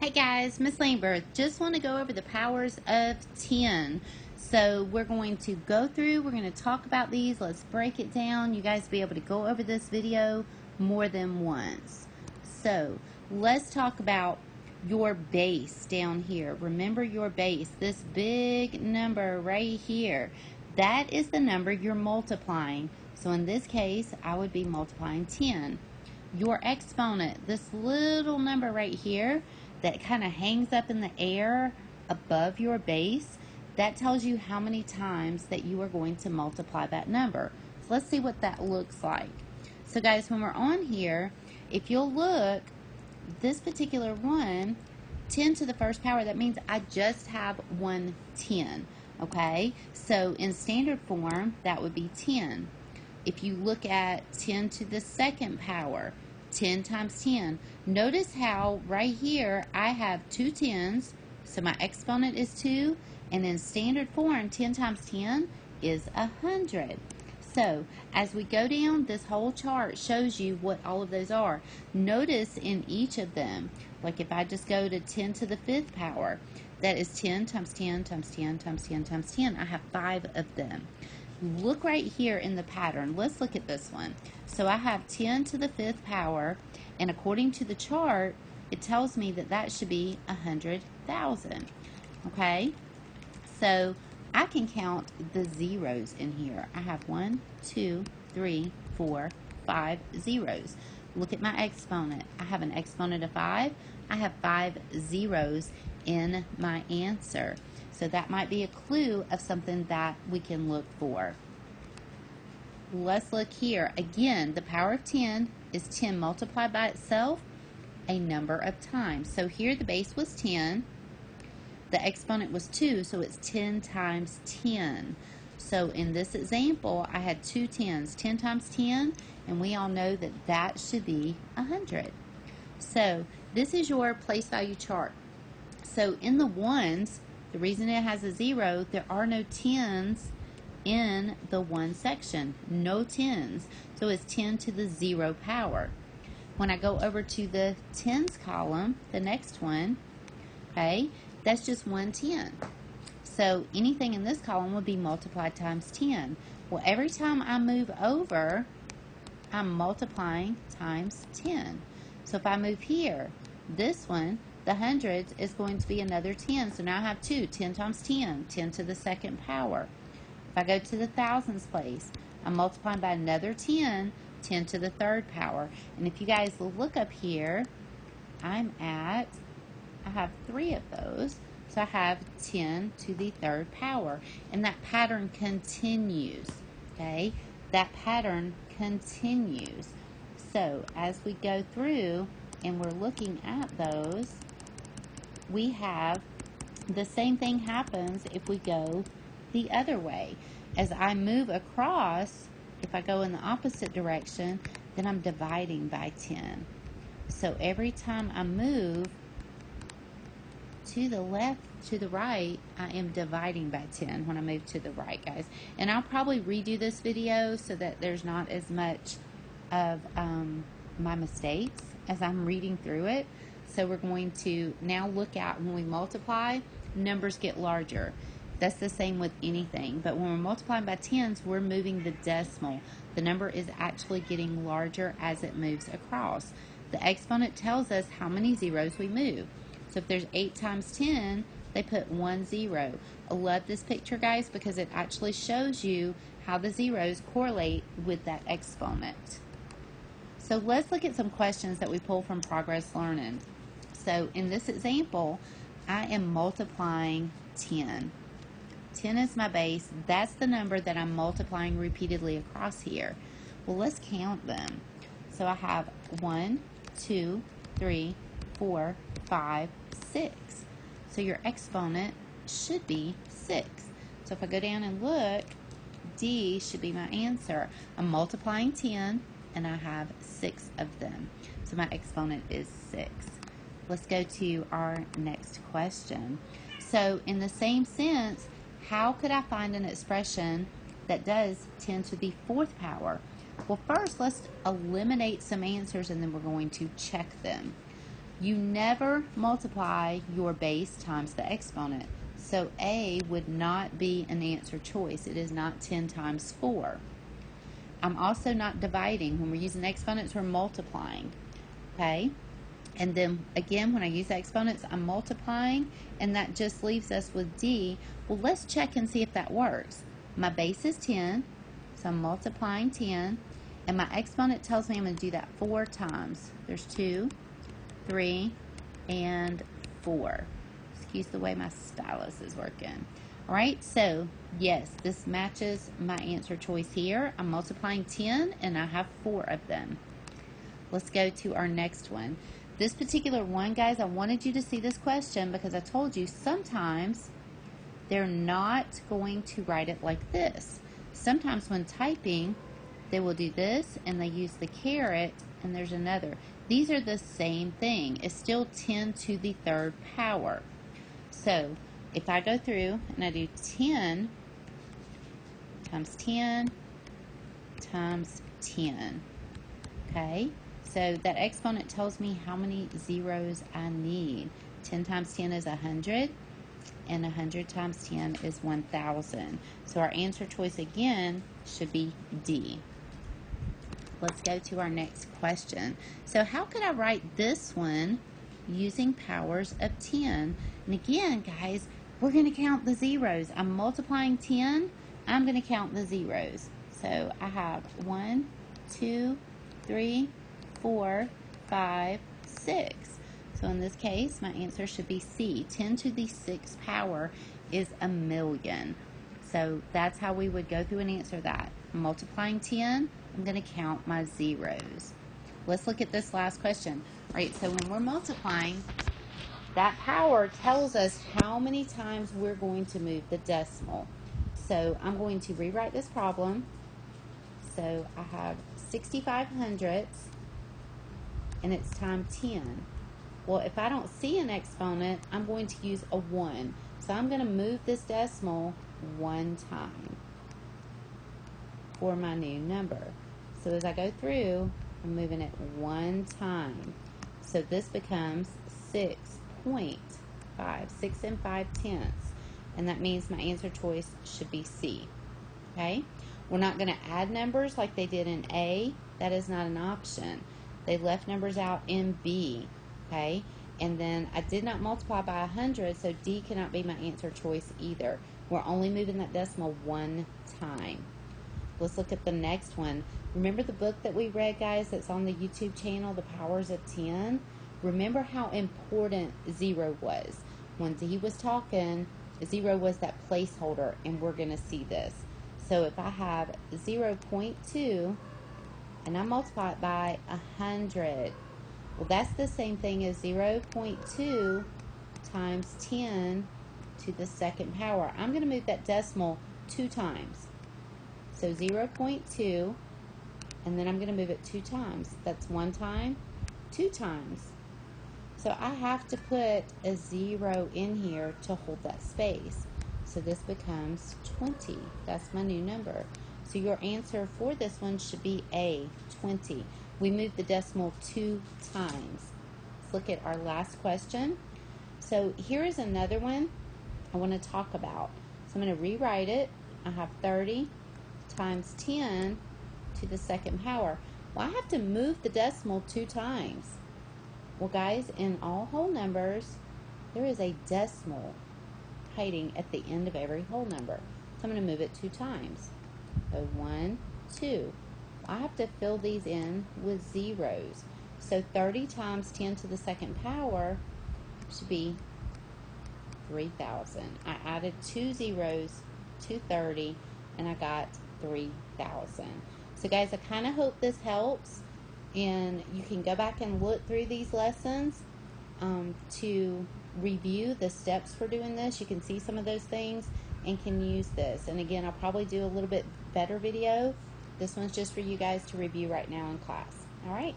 Hey guys, Miss Lambert. Just want to go over the powers of 10. So we're going to go through, we're going to talk about these. Let's break it down. You guys be able to go over this video more than once. So let's talk about your base down here. Remember your base, this big number right here. That is the number you're multiplying. So in this case, I would be multiplying 10. Your exponent, this little number right here that kind of hangs up in the air above your base, that tells you how many times that you are going to multiply that number. So let's see what that looks like. So guys, when we're on here, if you'll look, this particular one, 10 to the first power, that means I just have one 10, okay? So in standard form, that would be 10. If you look at 10 to the second power, 10 times 10. Notice how right here I have two 10s, so my exponent is 2, and in standard form, 10 times 10 is 100. So as we go down, this whole chart shows you what all of those are. Notice in each of them, like if I just go to 10 to the fifth power, that is 10 times 10 times 10 times 10 times 10. I have 5 of them. Look right here in the pattern. Let's look at this one. So I have 10 to the fifth power, and according to the chart, it tells me that that should be 100,000. Okay? So I can count the zeros in here. I have 1, 2, 3, 4, 5 zeros. Look at my exponent. I have an exponent of 5. I have 5 zeros in my answer. So that might be a clue of something that we can look for. Let's look here. Again, the power of 10 is 10 multiplied by itself a number of times. So here the base was 10. The exponent was 2, so it's 10 times 10. So in this example, I had two 10s, 10 times 10, and we all know that that should be 100. So this is your place value chart. So in the ones, the reason it has a 0, there are no 10s in the 1 section. No 10s. So it's 10 to the 0 power. When I go over to the 10s column, the next one, okay, that's just 1 10. So anything in this column would be multiplied times 10. Well, every time I move over, I'm multiplying times 10. So if I move here, this one, the hundreds is going to be another 10. So now I have 2. 10 times 10. 10 to the second power. If I go to the thousands place, I'm multiplying by another 10. 10 to the third power. And if you guys look up here, I have 3 of those. So I have 10 to the third power. And that pattern continues. Okay? That pattern continues. So as we go through and we're looking at those, we have the same thing happens if we go the other way. As I move across, if I go in the opposite direction, then I'm dividing by 10. So every time I move to the left, to the right, I am dividing by 10 when I move to the right, guys. And I'll probably redo this video so that there's not as much of my mistakes as I'm reading through it. So we're going to now look at when we multiply, numbers get larger. That's the same with anything. But when we're multiplying by tens, we're moving the decimal. The number is actually getting larger as it moves across. The exponent tells us how many zeros we move. So if there's 8 times 10, they put 1 0. I love this picture, guys, because it actually shows you how the zeros correlate with that exponent. So let's look at some questions that we pull from Progress Learning. So in this example, I am multiplying 10. 10 is my base. That's the number that I'm multiplying repeatedly across here. Well, let's count them. So I have 1, 2, 3, 4, 5, 6. So your exponent should be 6. So if I go down and look, D should be my answer. I'm multiplying 10, and I have 6 of them. So my exponent is 6. Let's go to our next question. So in the same sense, how could I find an expression that does 10 to the 4th power? Well, first, let's eliminate some answers, and then we're going to check them. You never multiply your base times the exponent. So A would not be an answer choice. It is not 10 times 4. I'm also not dividing. When we're using exponents, we're multiplying. Okay? And then again, when I use exponents, I'm multiplying, and that just leaves us with D. Well, let's check and see if that works. My base is 10, so I'm multiplying 10, and my exponent tells me I'm going to do that 4 times. There's 2, 3, and 4. Excuse the way my stylus is working. All right, so yes, this matches my answer choice here. I'm multiplying 10, and I have 4 of them. Let's go to our next one. This particular one, guys, I wanted you to see this question because I told you sometimes they're not going to write it like this. Sometimes when typing, they will do this, and they use the caret, and there's another. These are the same thing. It's still 10 to the 3rd power. So if I go through and I do 10 times 10 times 10, okay? So that exponent tells me how many zeros I need. 10 times 10 is 100, and 100 times 10 is 1,000. So our answer choice again should be D. Let's go to our next question. So how could I write this one using powers of 10? And again, guys, we're going to count the zeros. I'm multiplying 10. I'm going to count the zeros. So I have 1, 2, 3, 4, 5, 6. So in this case, my answer should be C. 10 to the 6th power is 1,000,000. So that's how we would go through and answer that. I'm multiplying 10. I'm going to count my zeros. Let's look at this last question. All right, so when we're multiplying, that power tells us how many times we're going to move the decimal. So I'm going to rewrite this problem. So I have 65 hundredths, and it's times 10. Well, if I don't see an exponent, I'm going to use a 1. So I'm going to move this decimal 1 time for my new number. So as I go through, I'm moving it 1 time. So this becomes 6.5, 6 5/10. And that means my answer choice should be C. Okay? We're not going to add numbers like they did in A. That is not an option. They left numbers out in B. Okay? And then I did not multiply by 100, so D cannot be my answer choice either. We're only moving that decimal 1 time. Let's look at the next one. Remember the book that we read, guys, that's on the YouTube channel, The Powers of 10? Remember how important 0 was. When D was talking, 0 was that placeholder, and we're going to see this. So if I have 0.2, and I multiply it by 100, well, that's the same thing as 0.2 times 10 to the 2nd power. I'm going to move that decimal 2 times. So 0.2, and then I'm going to move it 2 times. That's 1 time, 2 times. So I have to put a 0 in here to hold that space. So this becomes 20. That's my new number. So your answer for this one should be A, 20. We moved the decimal 2 times. Let's look at our last question. So here is another one I want to talk about. So I'm going to rewrite it. I have 30 times 10 to the 2nd power. Well, I have to move the decimal 2 times. Well, guys, in all whole numbers, there is a decimal hiding at the end of every whole number. So I'm going to move it 2 times. So 1, 2. I have to fill these in with zeros. So 30 times 10 to the 2nd power should be 3,000. I added 2 zeros to 30, and I got 3,000. So guys, I kind of hope this helps, and you can go back and look through these lessons to review the steps for doing this. You can see some of those things and can use this. And again, I'll probably do a little bit better video. This one's just for you guys to review right now in class. All right.